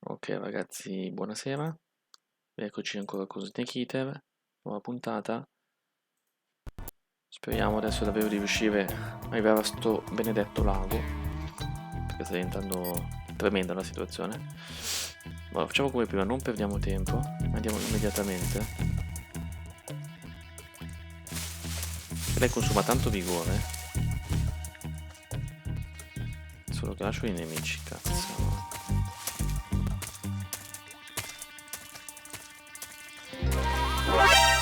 Ok ragazzi, buonasera, eccoci ancora con Snake Eater, nuova puntata. Speriamo adesso davvero di riuscire a arrivare a sto benedetto lago, perché sta diventando tremenda la situazione. Allora, facciamo come prima, non perdiamo tempo, andiamo immediatamente. Lei consuma tanto vigore, solo che lascio i nemici, cazzo.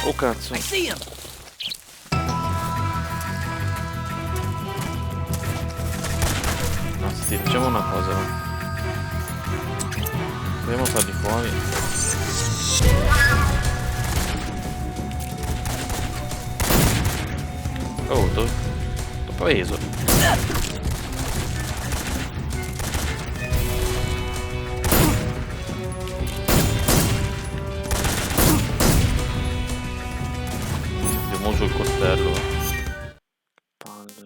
Oh cazzo! No, sì, facciamo una cosa. Proviamo a farli fuori. Oh, t'ho preso. Abbiamo uso il coltello. Palle.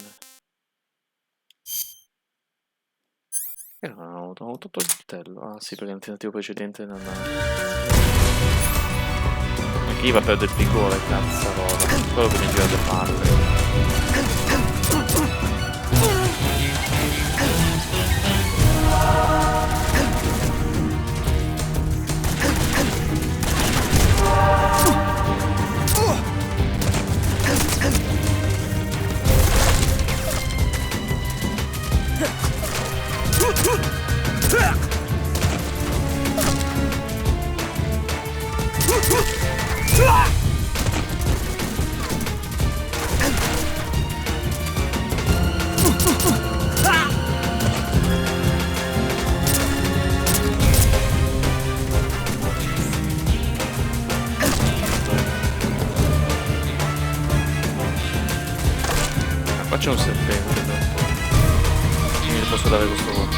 No, ho tolto il coltello. Ah sì, perché nel tentativo precedente non... Anche io va a perdere il vigore, cazzarola. Quello che mi gira le palle. Qua c'è un serpente dopo. Quindi gli posso dare questo voto.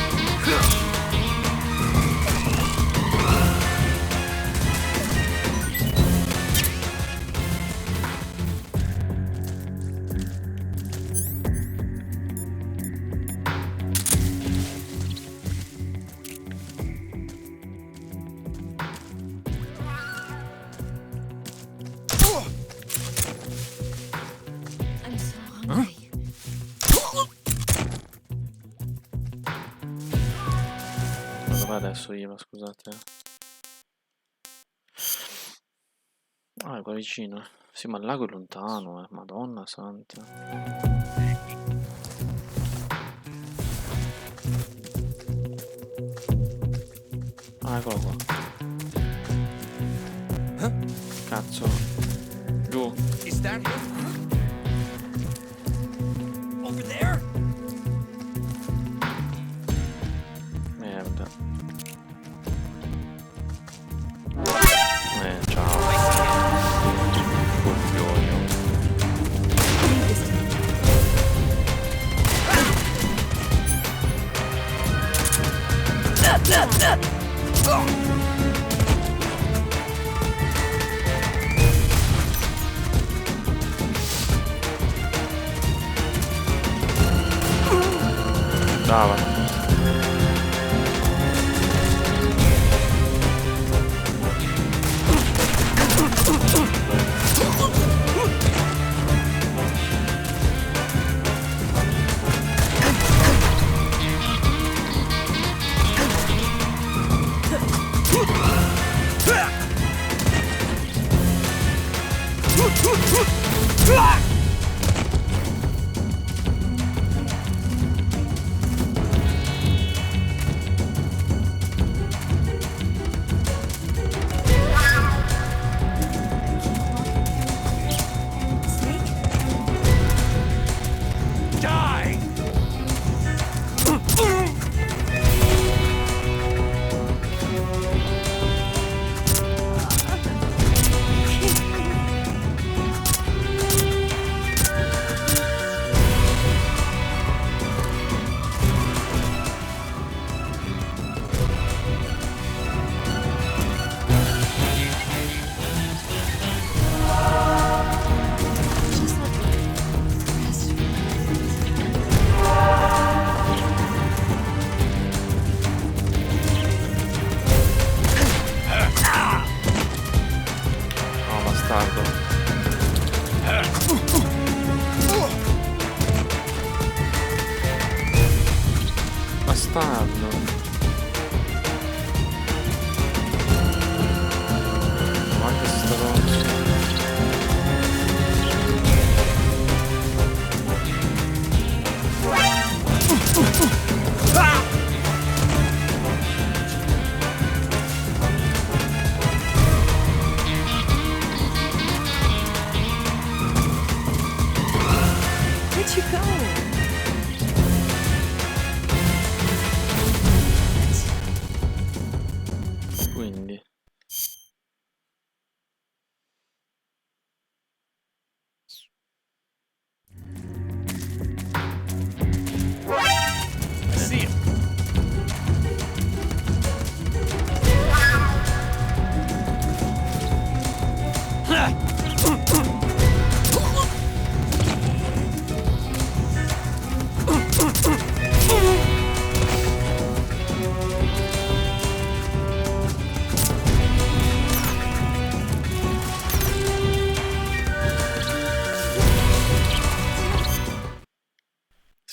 I'm so hungry. Dov'è adesso Iva, scusate? Ah, è qua vicino. Sì, ma il lago è lontano, Madonna santa. Ah, eccolo qua. Cazzo. Giù. Is that him? Over there? Merda. Ciao. Coglione. Brava. Where'd you go? Quindi See him.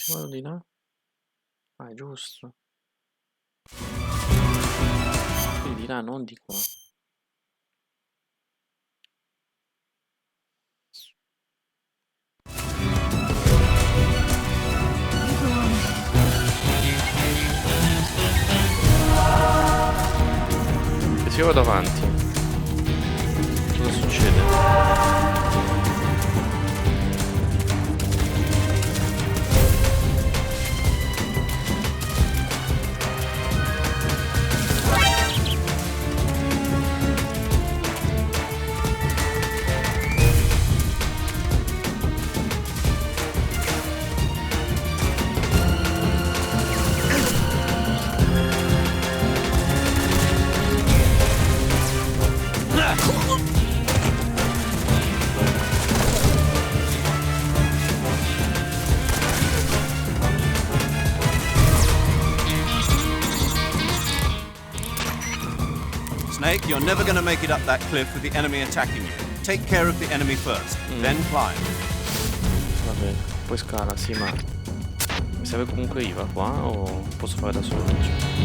si vado di là? Ah, è giusto. Quindi di là, non di qua. E se io vado avanti, cosa succede? Snake, you're never gonna make it up that cliff with the enemy attacking you. Take care of the enemy first, then climb. Va bene, poi scala, sì, ma mi serve comunque IVA qua o posso fare da solo?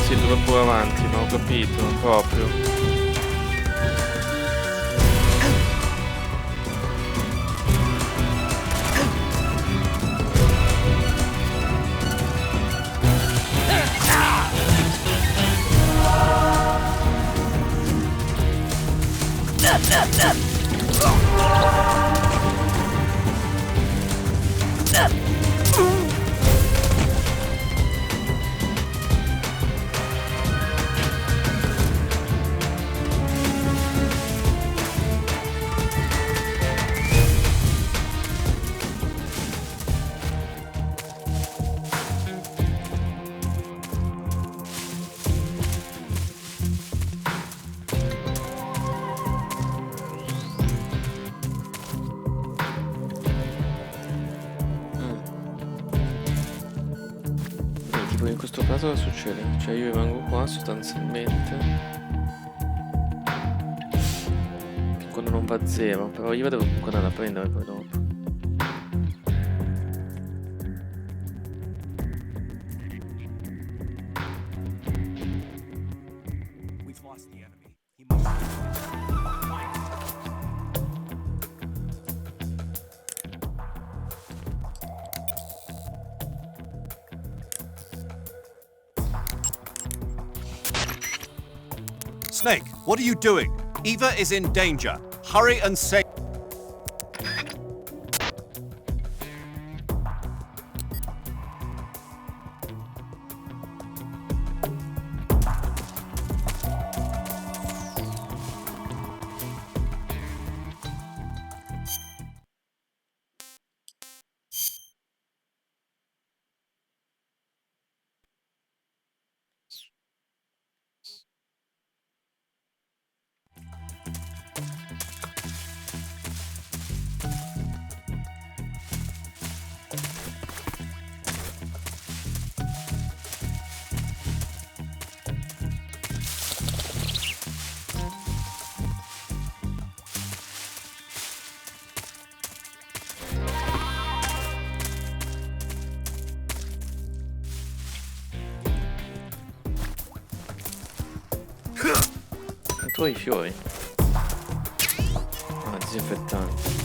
Sì, dove pure avanti, ma ho capito, proprio. cosa succede? Cioè io rimango qua sostanzialmente quando non va a zero, però io devo comunque andare a prendere poi dopo. We've lost the enemy. He must. Snake, what are you doing? Eva is in danger. Hurry and save. E tu hai i fiori? Ah, disinfettanti.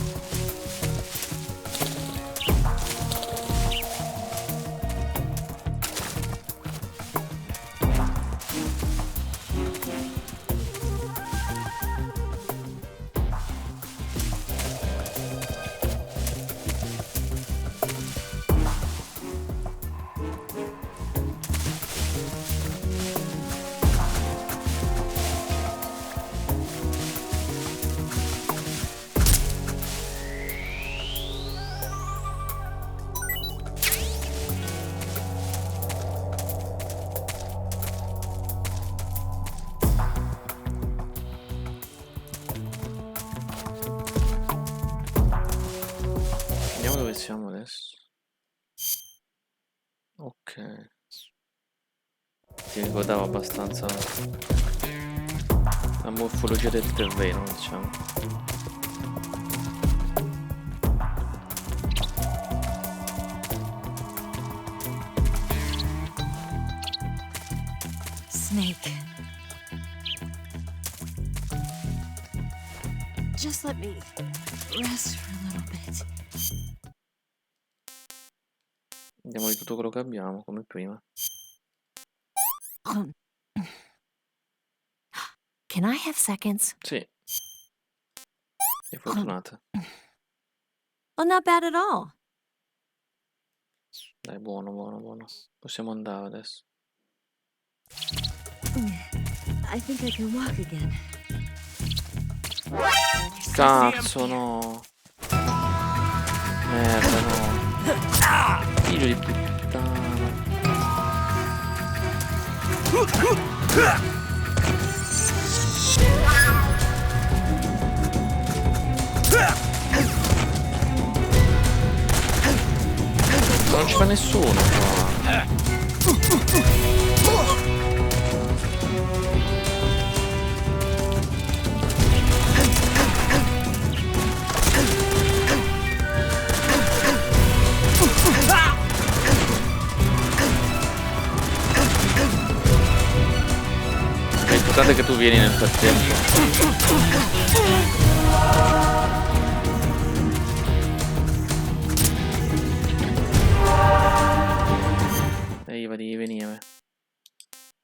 Vediamo dove siamo adesso. Ok. Ti ricordavo abbastanza la morfologia del terreno, diciamo. Snake. Just let me rest for a little bit. Andiamo di tutto quello che abbiamo, come prima. Can I have seconds? Sì. Sei fortunata. Well, not bad at all. Dai, buono, buono, buono. Possiamo andare adesso. I think I can walk again. Cazzo, no. Merda, no. Figlio di puttana. Non ci fa nessuno qua. L'importante è che tu vieni nel frattempo. Eva, devi venire.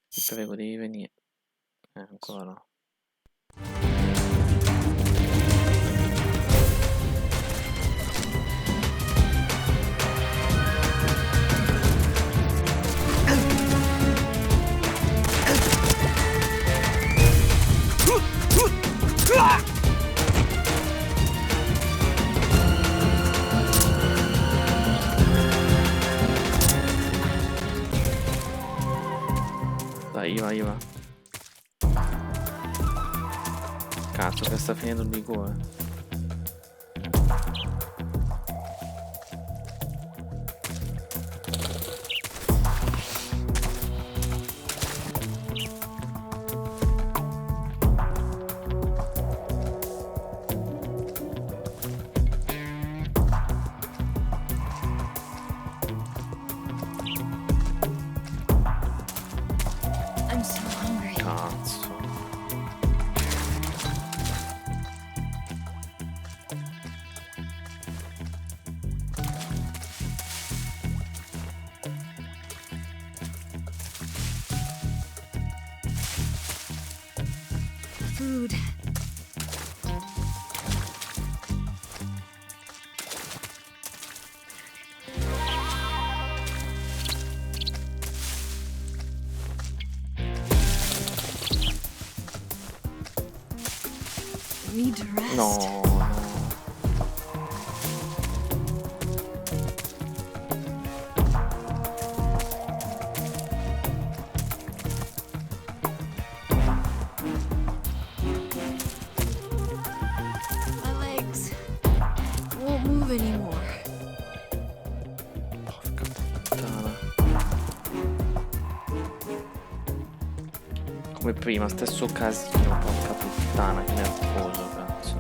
Ti prego, devi venire. Ancora no. Dai, Iva. Cazzo, che sta finendo il liquore. food. Need to rest. No, no. My legs won't move anymore. Porca puttana. Come prima, stesso casino, porca puttana, che nervoso, cazzo.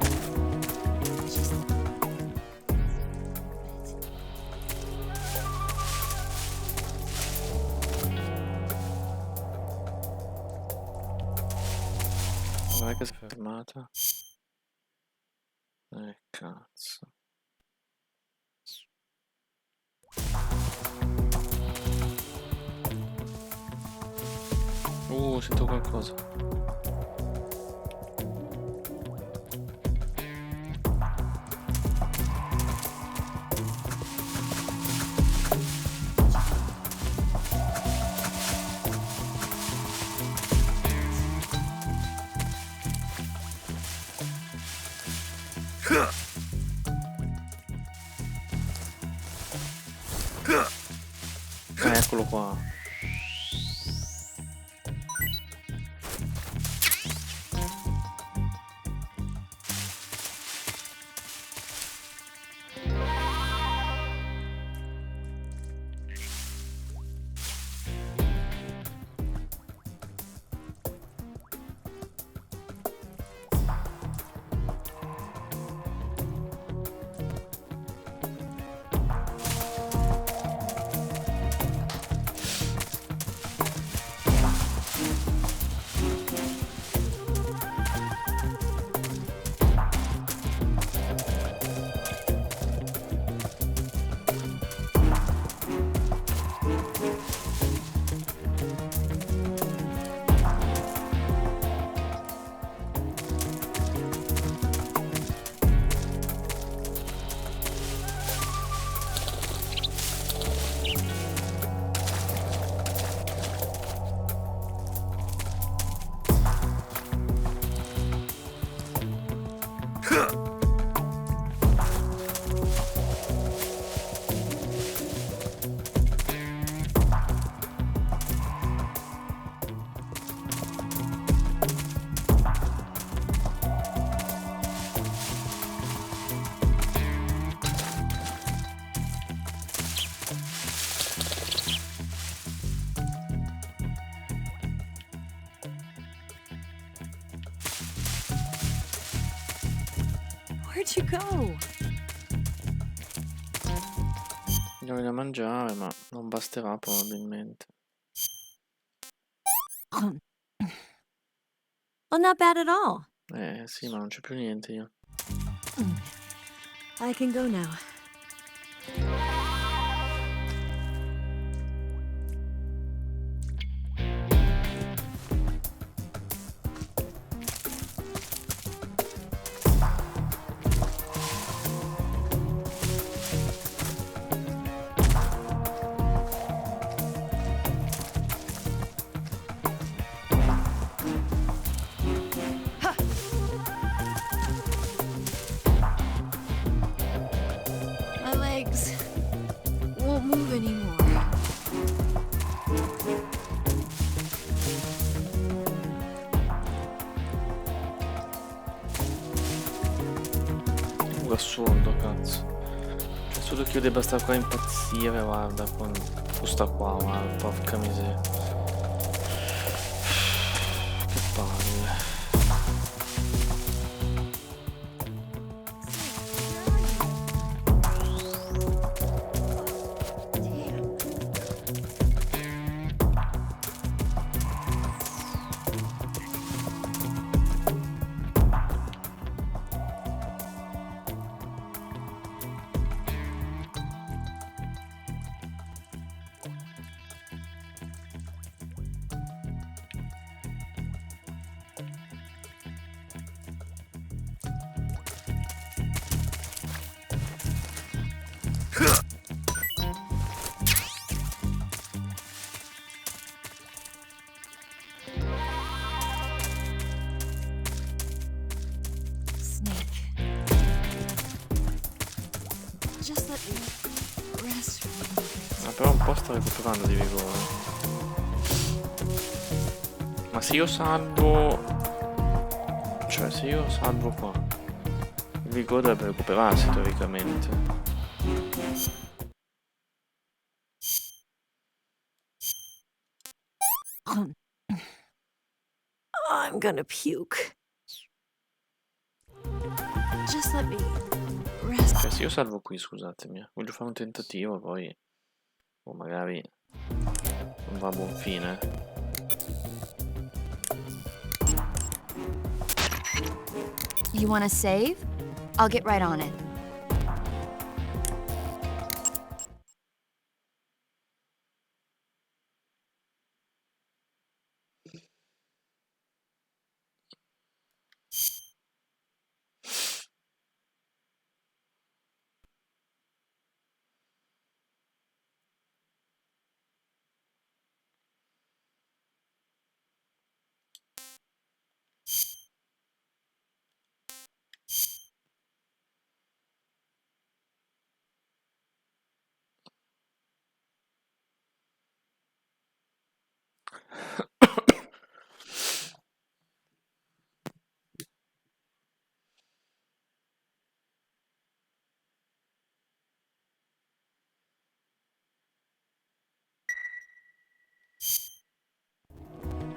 Guarda che si è fermata. Cazzo. Sento qualcosa. Eccolo qua. Where'd you go? Andiamo da mangiare, ma non basterà probabilmente. Well, not bad at all. Sì, ma non c'è più niente io. I can go now. My legs won't move anymore. Assurdo, cazzo. È assurdo che io debba stare qua a impazzire, guarda, con questa qua, guarda, porca miseria. Che palle. Just let me rest for a little bit. Ma però un po' sto recuperando di vigore. Ma se io salvo... Cioè, se io salvo qua, il vigore dovrebbe recuperarsi teoricamente. I'm gonna puke. Just let me rest. Cioè, se io salvo qui, scusatemi, voglio fare un tentativo, poi... O magari... non va a buon fine. You wanna save? I'll get right on it.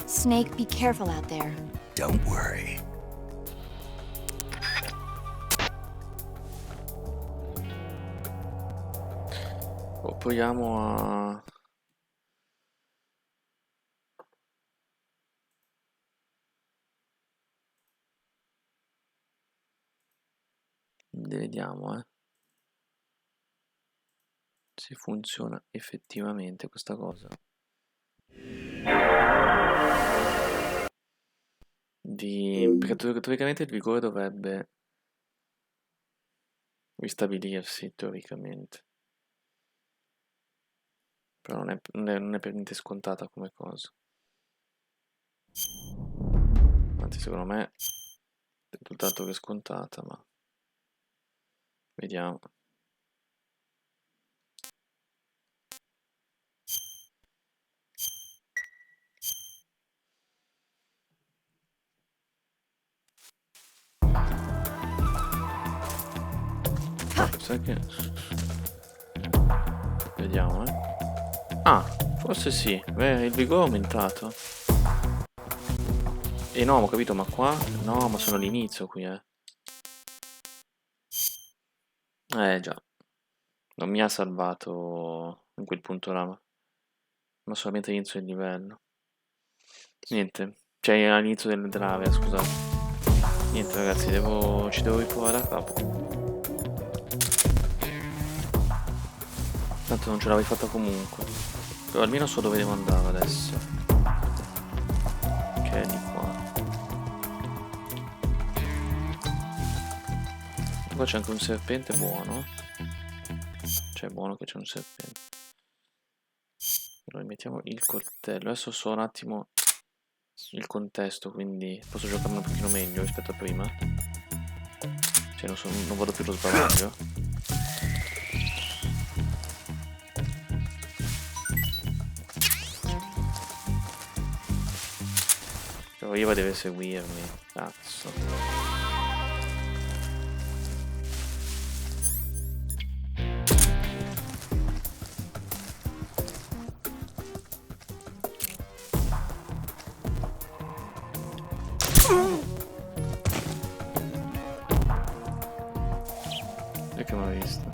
Snake, be careful out there. Don't worry. Proviamo a... Vediamo, se funziona effettivamente questa cosa. Perché teoricamente il vigore dovrebbe ristabilirsi, teoricamente. Però non è per niente scontata come cosa. Anzi, secondo me è tutt'altro che scontata, ma... Vediamo. Sai che... Vediamo, Ah, forse sì. Beh, il vigore è aumentato. E no, ho capito, ma qua... No, ma sono all'inizio qui, già. Non mi ha salvato in quel punto là, ma solamente all'inizio del livello. Niente. Cioè, all'inizio dell'area, scusate. Niente, ragazzi, ci devo riprovare da capo. Tanto non ce l'avevi fatta comunque. Però almeno so dove devo andare adesso. Che è di qua. Qua c'è anche un serpente buono. Cioè, è buono che c'è un serpente. Allora, mettiamo il coltello. Adesso so un attimo il contesto, quindi posso giocarlo un pochino meglio rispetto a prima. Cioè, non vado più allo sbavaglio. Però Eva deve seguirmi. Cazzo. E che mi ha visto?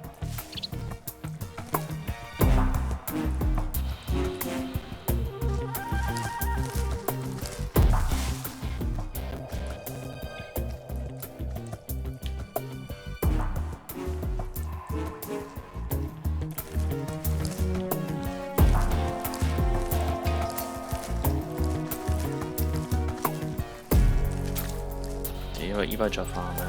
Iva ha già fame.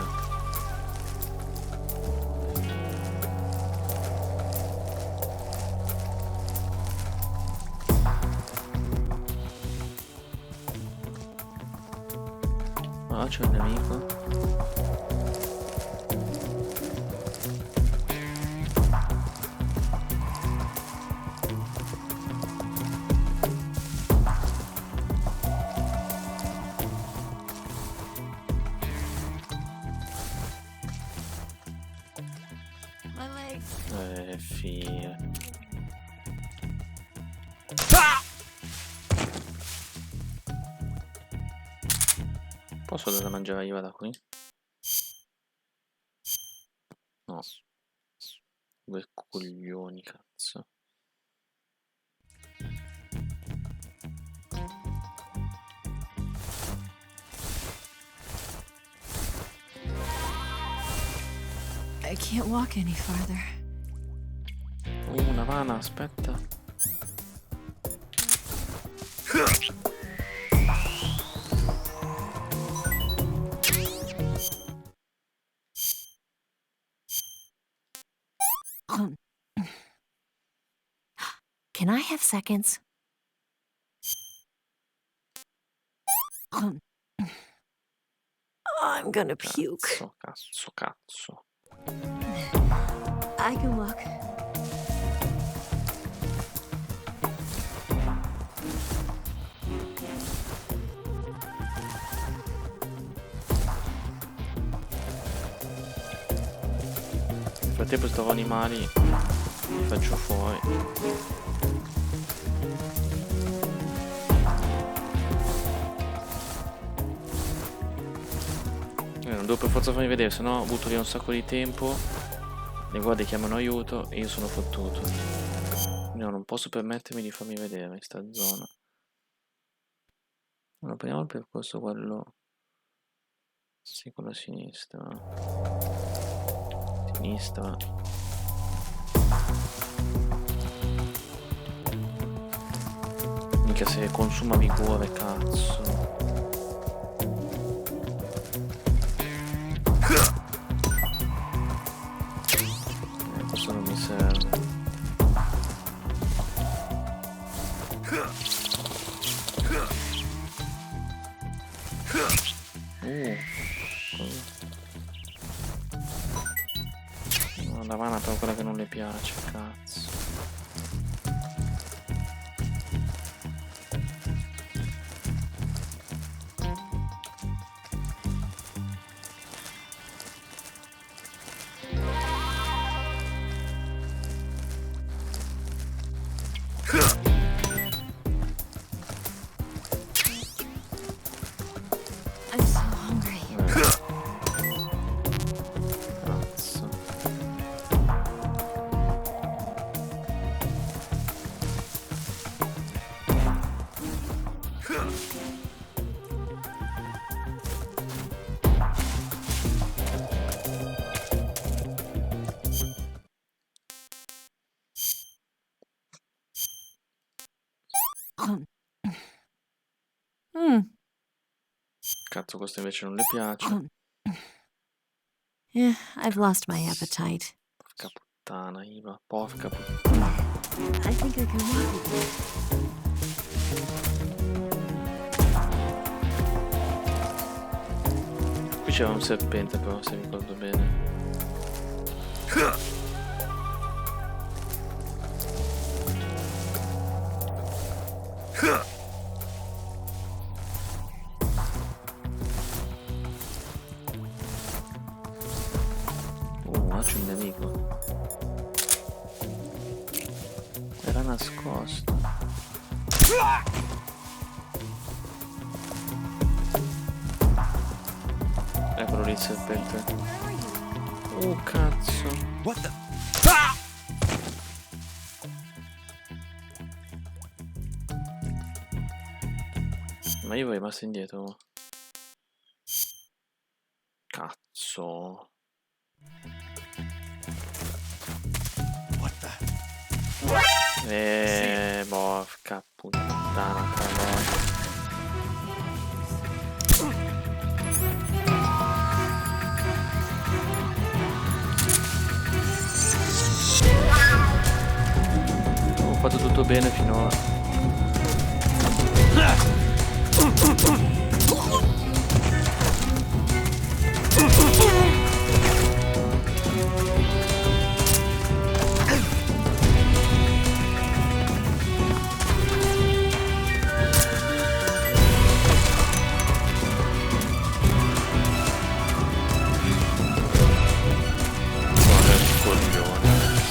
Ah, c'è un nemico. Figa. Posso dare da mangiare io da qui? No. Due coglioni, cazzo. I can't walk any farther. Una vana, aspetta. Can I have seconds? I'm gonna puke. Cazzo. I can walk. Nel frattempo trovo animali, li faccio fuori. Non devo per forza farmi vedere, sennò butto via un sacco di tempo. Le guardie chiamano aiuto e io sono fottuto. No, non posso permettermi di farmi vedere in sta zona. Allora, prendiamo il percorso quello. Sì, quello a sinistra. Sinistra. Mica se consuma vigore, cazzo. Questo non mi serve. No, la vana è proprio quella che non le piace, cazzo. I'm so hungry. Cazzo. Cazzo, questo invece non le piace. Yeah, I've lost my appetite. Porca puttana, Iva. Porca puttana. I think I can walk again. Qui c'era un serpente però, se ricordo bene. Là c'è un nemico. Era nascosto. Eccolo lì il serpente. Oh cazzo. What the? Ma io vorrei rimasto indietro. Cazzo. What the? Porca puttana, cavolo. Ho fatto tutto bene finora. Coglione.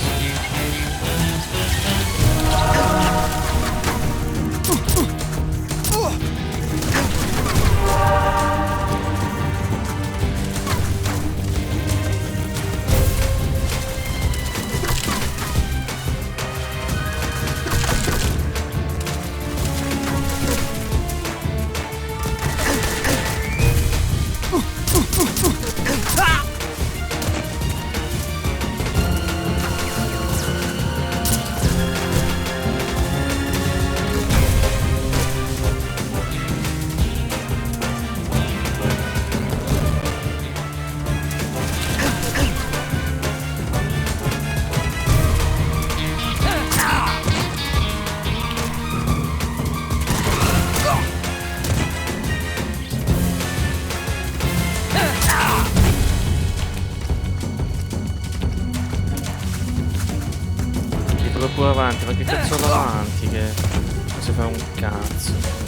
avanti, ma che cazzo vado avanti che non si fa un cazzo.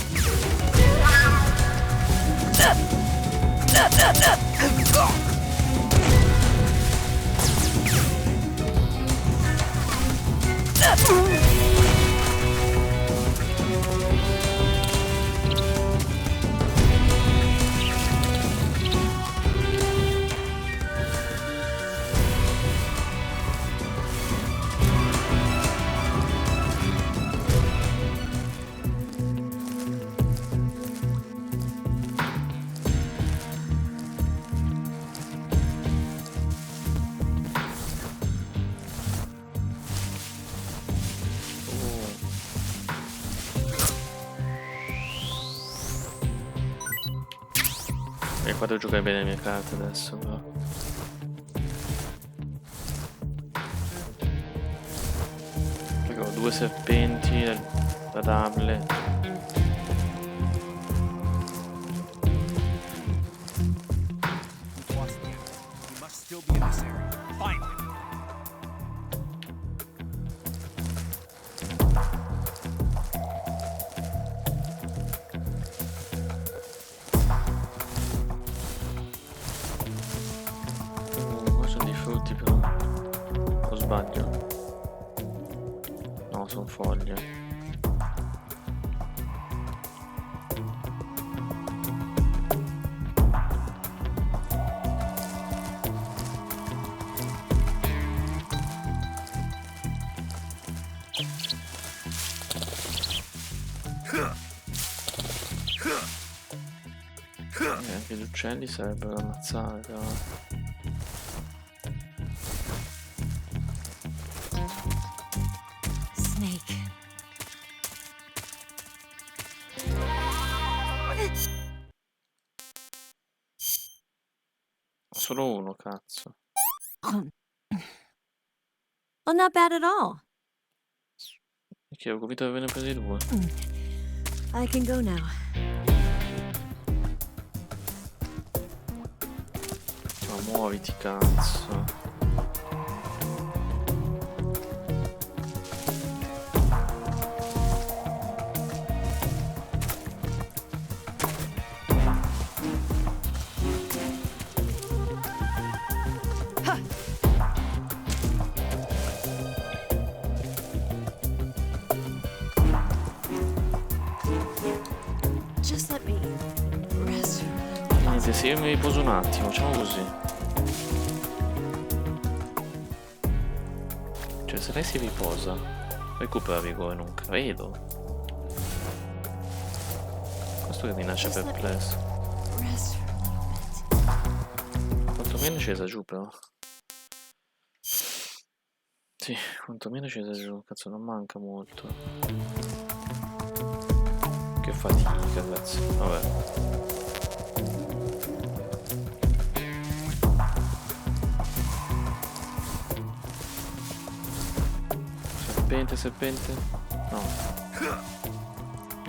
E qua devo giocare bene le mie carte adesso, però. Perché ho 2 serpenti da darle. We've lost the enemy. He must still be in this area. Find him. Qua sono dei frutti però. O sbaglio? No, sono foglie. Anche gli uccelli sarebbero da ammazzare però. Snake. Solo uno, cazzo. Well, not bad at all. Perché ho convinto di averne presi 2. I can go now. Ma muoviti, cazzo. Just let me rest for a little. Niente, se io mi riposo un attimo, facciamo così. Cioè, se lei si riposa, recupera vigore, non credo. Questo che mi lascia perplesso. Rest for a little bit. Quantomeno è scesa giù, però. Sì, quantomeno è scesa giù, cazzo, non manca molto. Che fatica, ragazzi. Vabbè. Serpente, serpente. No.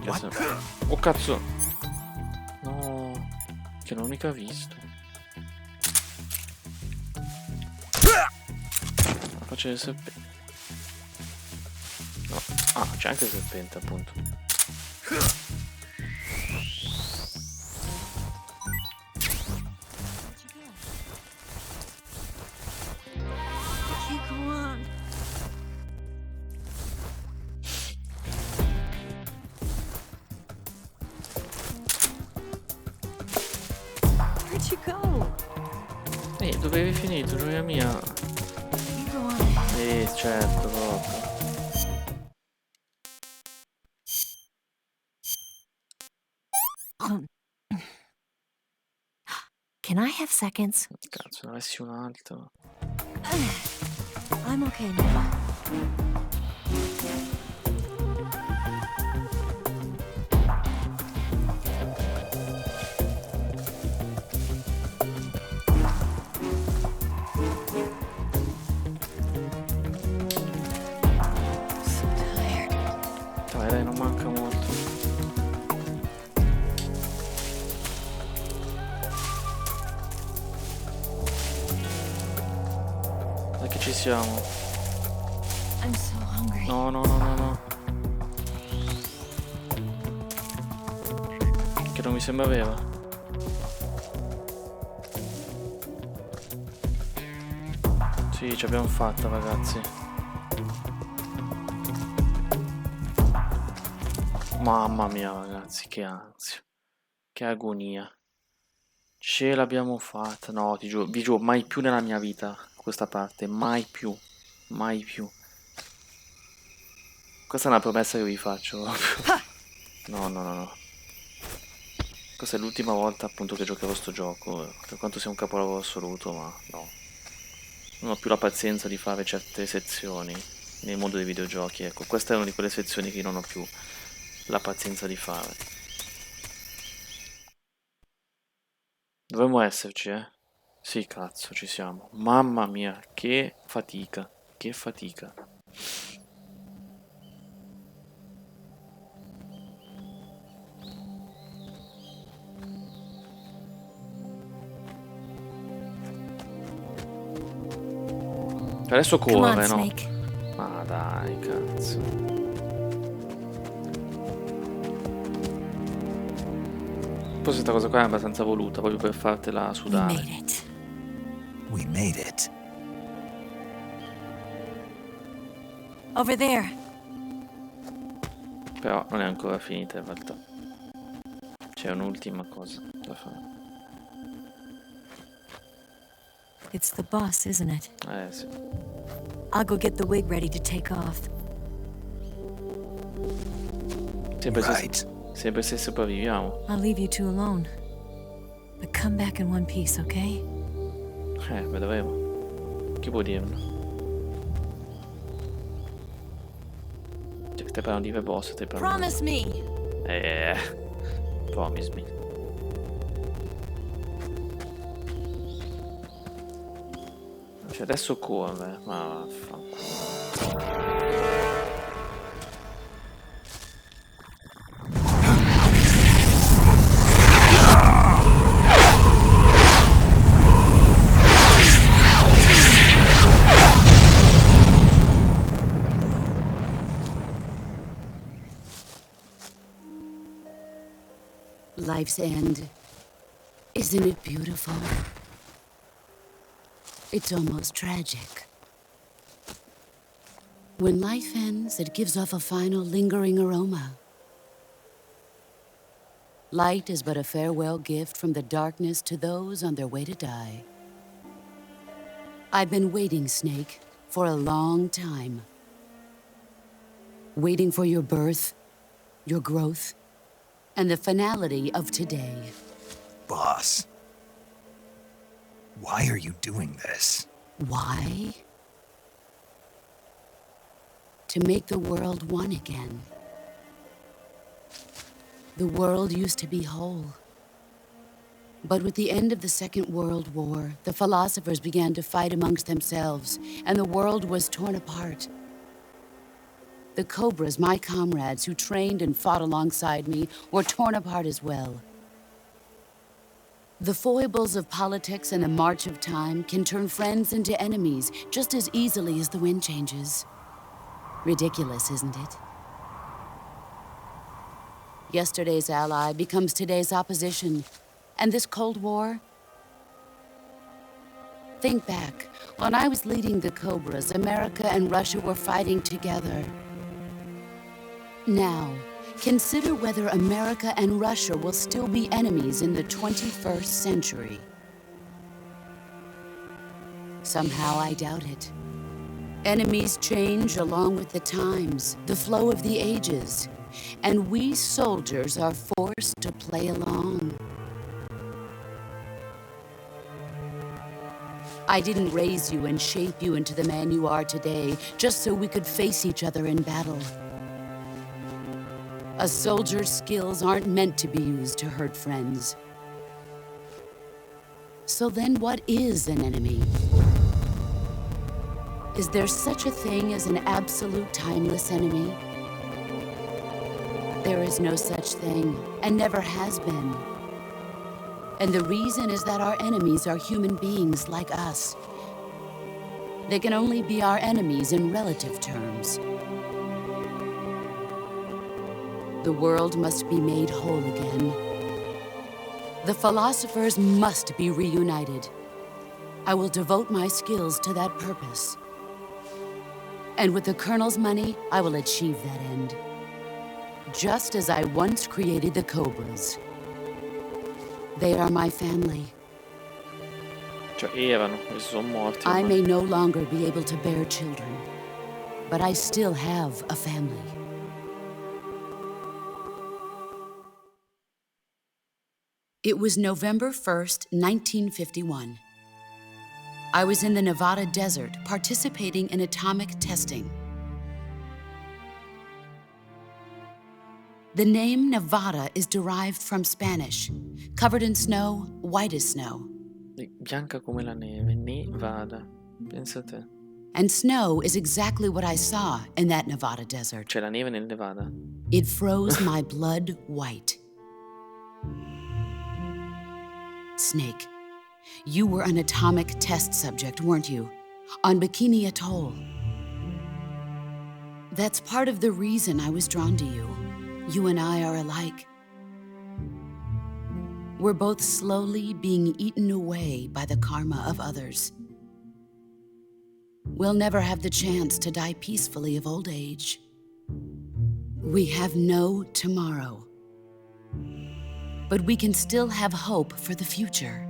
Cazzo. Oh cazzo. No. Che non l'ho mica visto. La faccia del serpente. No. Ah, c'è anche il serpente, appunto. I can't go on. Where'd you go? Dove avevi finito, gioia mia? You go on. Certo, proprio. Can I have seconds? Cazzo, ne avessi un altro. I'm okay now. So tired. Dai, non manca molto. Dai che ci siamo. I'm so hungry. No, no, no, no, no. Che non mi sembra vera. Sì, ci abbiamo fatta, ragazzi. Mamma mia, ragazzi, che ansia. Che agonia. Ce l'abbiamo fatta. No, ti giuro, vi giuro, mai più nella mia vita questa parte. Mai più. Mai più. Questa è una promessa che vi faccio. No, no, no, no. Questa è l'ultima volta appunto che giocherò sto gioco. Per quanto sia un capolavoro assoluto, ma no. Non ho più la pazienza di fare certe sezioni nel mondo dei videogiochi. Ecco, questa è una di quelle sezioni che non ho più la pazienza di fare. Dovremmo esserci, eh? Sì, cazzo, ci siamo. Mamma mia, che fatica. Che fatica. Adesso Come on, corre, no? Snake. Ma dai, cazzo. Poi questa cosa qua è abbastanza voluta, proprio per fartela We sudare. made it. We made it. Over there. Però non è ancora finita in realtà. C'è un'ultima cosa da fare. It's the boss, isn't it? Sì. I'll go get the wig ready to take off. Right. Sempre se sopravviviamo. I'll leave you two alone. But come back in one piece, okay? Vedremo. Chi può dirlo? Cioè, stai parlando di The Boss, stai parlando... Promise me. Promise me. Cioè, adesso corre, ma vaffanculo. Life's end. Isn't it beautiful? It's almost tragic. When life ends, it gives off a final lingering aroma. Light is but a farewell gift from the darkness to those on their way to die. I've been waiting, Snake, for a long time. Waiting for your birth, your growth, and the finality of today. Boss. Why are you doing this? Why? To make the world one again. The world used to be whole. But with the end of the Second World War, the philosophers began to fight amongst themselves, and the world was torn apart. The Cobras, my comrades who trained and fought alongside me, were torn apart as well. The foibles of politics and the march of time can turn friends into enemies just as easily as the wind changes. Ridiculous, isn't it? Yesterday's ally becomes today's opposition. And this Cold War? Think back. When I was leading the Cobras, America and Russia were fighting together. Now, consider whether America and Russia will still be enemies in the 21st century. Somehow I doubt it. Enemies change along with the times, the flow of the ages, and we soldiers are forced to play along. I didn't raise you and shape you into the man you are today just so we could face each other in battle. A soldier's skills aren't meant to be used to hurt friends. So then what is an enemy? Is there such a thing as an absolute timeless enemy? There is no such thing, and never has been. And the reason is that our enemies are human beings like us. They can only be our enemies in relative terms. The world must be made whole again. The philosophers must be reunited. I will devote my skills to that purpose. And with the Colonel's money, I will achieve that end. Just as I once created the Cobras. They are my family. Cioè, erano, questi sono morti. I ormai. may no longer be able to bear children, but I still have a family. It was November 1st, 1951. I was in the Nevada desert participating in atomic testing. The name Nevada is derived from Spanish, covered in snow, white as snow. Bianca come la neve, Nevada. Pensa a te. And snow is exactly what I saw in that Nevada desert. C'è la neve nel Nevada. It froze my blood white. Snake, you were an atomic test subject, weren't you? On Bikini Atoll. That's part of the reason I was drawn to you. You and I are alike. We're both slowly being eaten away by the karma of others. We'll never have the chance to die peacefully of old age. We have no tomorrow. But we can still have hope for the future.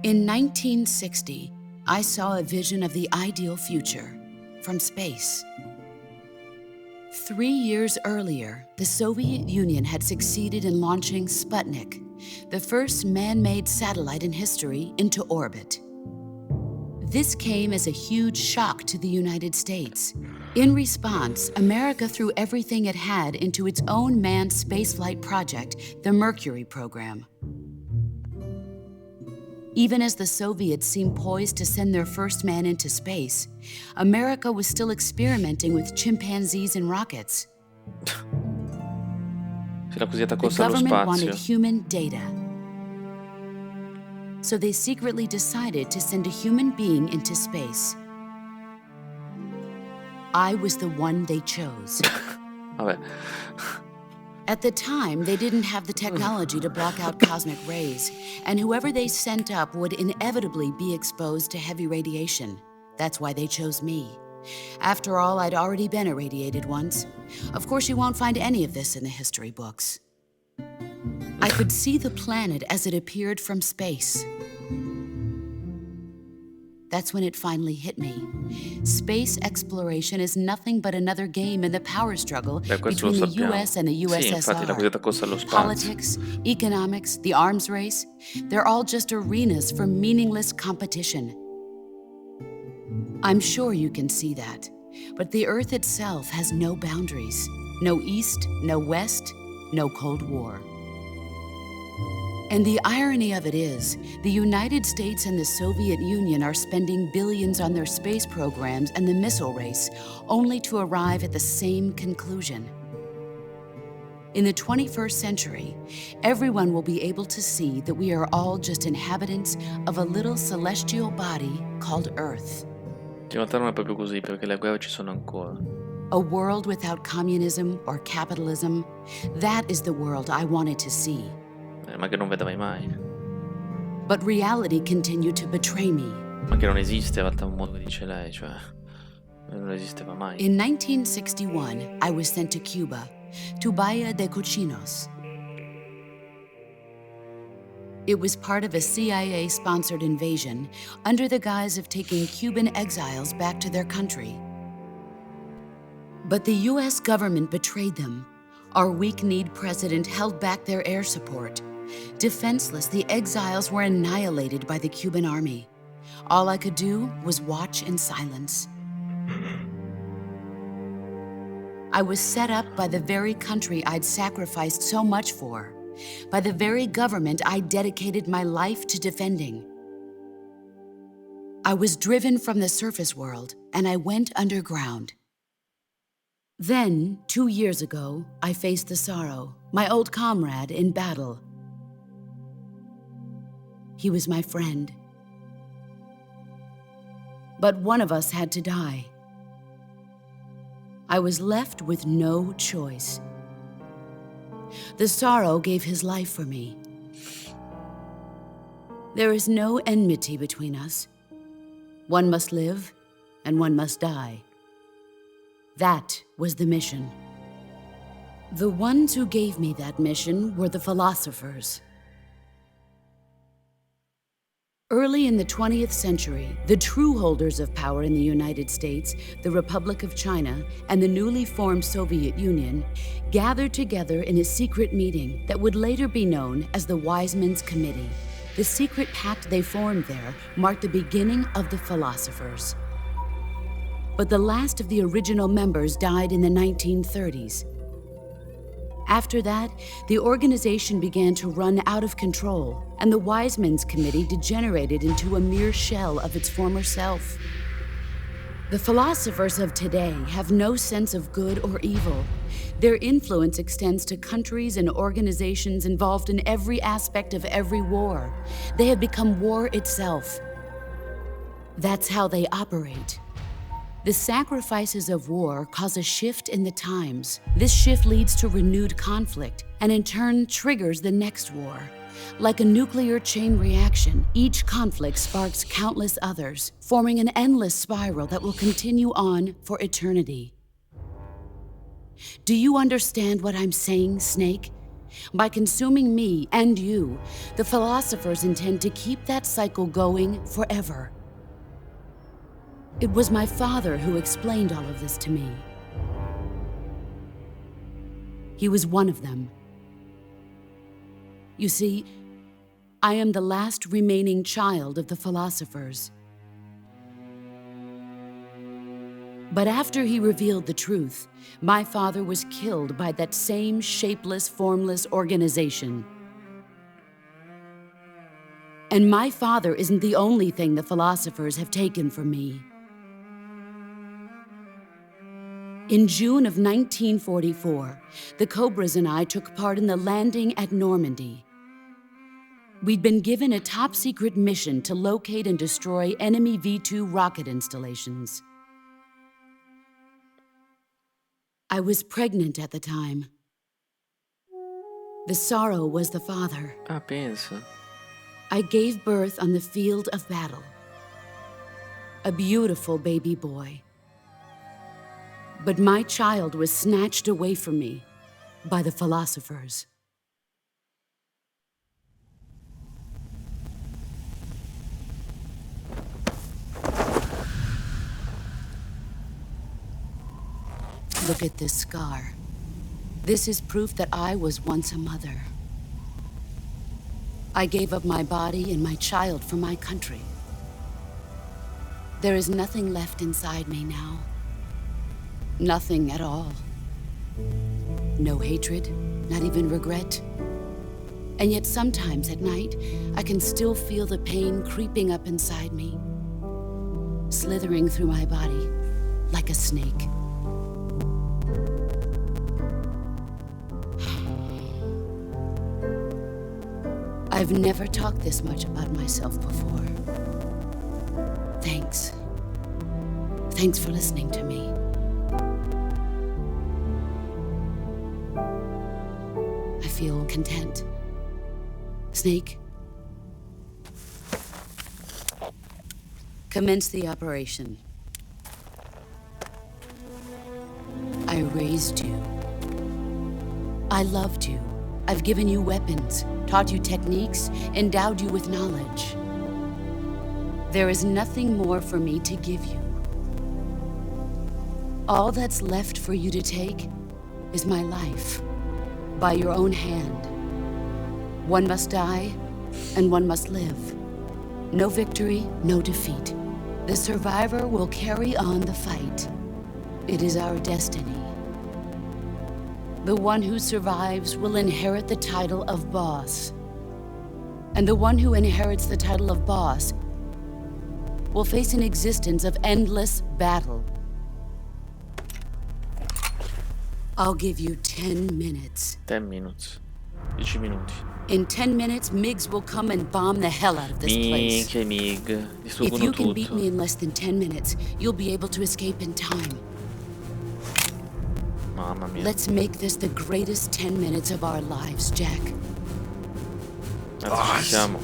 In 1960, I saw a vision of the ideal future from space. 3 years earlier, the Soviet Union had succeeded in launching Sputnik, the first man-made satellite in history, into orbit. This came as a huge shock to the United States. In response, America threw everything it had into its own manned spaceflight project, the Mercury program. Even as the Soviets seemed poised to send their first man into space, America was still experimenting with chimpanzees and rockets. C'è la cosiddetta The corsa allo government wanted spazio. human data. So they secretly decided to send a human being into space. I was the one they chose. Vabbè. At the time, they didn't have the technology to block out cosmic rays, and whoever they sent up would inevitably be exposed to heavy radiation. That's why they chose me. After all, I'd already been irradiated once. Of course, you won't find any of this in the history books. I could see the planet as it appeared from space. That's when it finally hit me. Space exploration is nothing but another game in the power struggle Beh, questo lo between the sappiamo. US and the Sì, infatti la cosiddetta corsa allo USSR. spazio. Politics, economics, the arms race, they're all just arenas for meaningless competition. I'm sure you can see that, but the Earth itself has no boundaries. No East, no West, no Cold War. And the irony of it is, the United States and the Soviet Union are spending billions on their space programs and the missile race, only to arrive at the same conclusion. In the 21st century, everyone will be able to see that we are all just inhabitants of a little celestial body called Earth. In realtà non è proprio così, perché le guerre ci sono ancora. A world without communism or capitalism, that is the world I wanted to see. Ma che non vedrai mai. But reality continued to betray me. Ma che non esiste in realtà un mondo che dice lei, cioè non esisteva mai. In 1961, I was sent to Cuba, to Bahia de Cochinos. It was part of a CIA-sponsored invasion under the guise of taking Cuban exiles back to their country. But the US government betrayed them. Our weak-kneed president held back their air support. Defenseless, the exiles were annihilated by the Cuban army. All I could do was watch in silence. I was set up by the very country I'd sacrificed so much for, by the very government I dedicated my life to defending. I was driven from the surface world, and I went underground. Then, 2 years ago, I faced the sorrow, my old comrade in battle. He was my friend. But one of us had to die. I was left with no choice. The sorrow gave his life for me. There is no enmity between us. One must live, and one must die. That was the mission. The ones who gave me that mission were the philosophers. Early in the 20th century, the true holders of power in the United States, the Republic of China, and the newly formed Soviet Union gathered together in a secret meeting that would later be known as the Wise Men's Committee. The secret pact they formed there marked the beginning of the philosophers. But the last of the original members died in the 1930s. After that, the organization began to run out of control, and the Wise Men's Committee degenerated into a mere shell of its former self. The philosophers of today have no sense of good or evil. Their influence extends to countries and organizations involved in every aspect of every war. They have become war itself. That's how they operate. The sacrifices of war cause a shift in the times. This shift leads to renewed conflict and in turn triggers the next war. Like a nuclear chain reaction, each conflict sparks countless others, forming an endless spiral that will continue on for eternity. Do you understand what I'm saying, Snake? By consuming me and you, the philosophers intend to keep that cycle going forever. It was my father who explained all of this to me. He was one of them. You see, I am the last remaining child of the philosophers. But after he revealed the truth, my father was killed by that same shapeless, formless organization. And my father isn't the only thing the philosophers have taken from me. In June of 1944, the Cobras and I took part in the landing at Normandy. We'd been given a top-secret mission to locate and destroy enemy V-2 rocket installations. I was pregnant at the time. The sorrow was the father. Ah, pensa. I gave birth on the field of battle. A beautiful baby boy. But my child was snatched away from me by the philosophers. Look at this scar. This is proof that I was once a mother. I gave up my body and my child for my country. There is nothing left inside me now. Nothing at all. No hatred, not even regret. And yet sometimes at night, I can still feel the pain creeping up inside me, slithering through my body like a snake. I've never talked this much about myself before. Thanks. Thanks for listening to me. I feel content. Snake, commence the operation. I raised you. I loved you. I've given you weapons, taught you techniques, endowed you with knowledge. There is nothing more for me to give you. All that's left for you to take is my life, by your own hand. One must die, and one must live. No victory, no defeat. The survivor will carry on the fight. It is our destiny. The one who survives will inherit the title of boss. And the one who inherits the title of boss will face an existence of endless battle. I'll give you 10 minutes. 10 minutes. 10 minuti. In 10 minutes, MiGs will come and bomb the hell out of this place. Minchia, Mig. If Distruggono you can beat tutto. me in less than 10 minutes, you'll be able to escape in time. Mamma mia. Let's make this the greatest 10 minutes of our lives, Jack. Adesso ci siamo.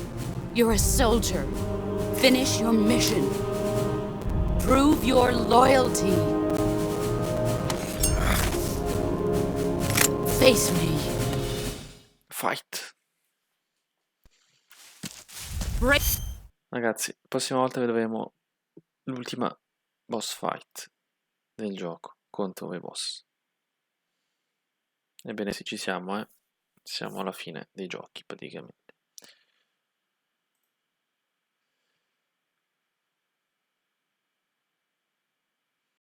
You're a soldier. Finish your mission. Prove your loyalty. Face me. Fight. Break. Ragazzi, prossima volta vedremo l'ultima boss fight del gioco contro i boss. Ebbene sì, ci siamo, Siamo alla fine dei giochi praticamente.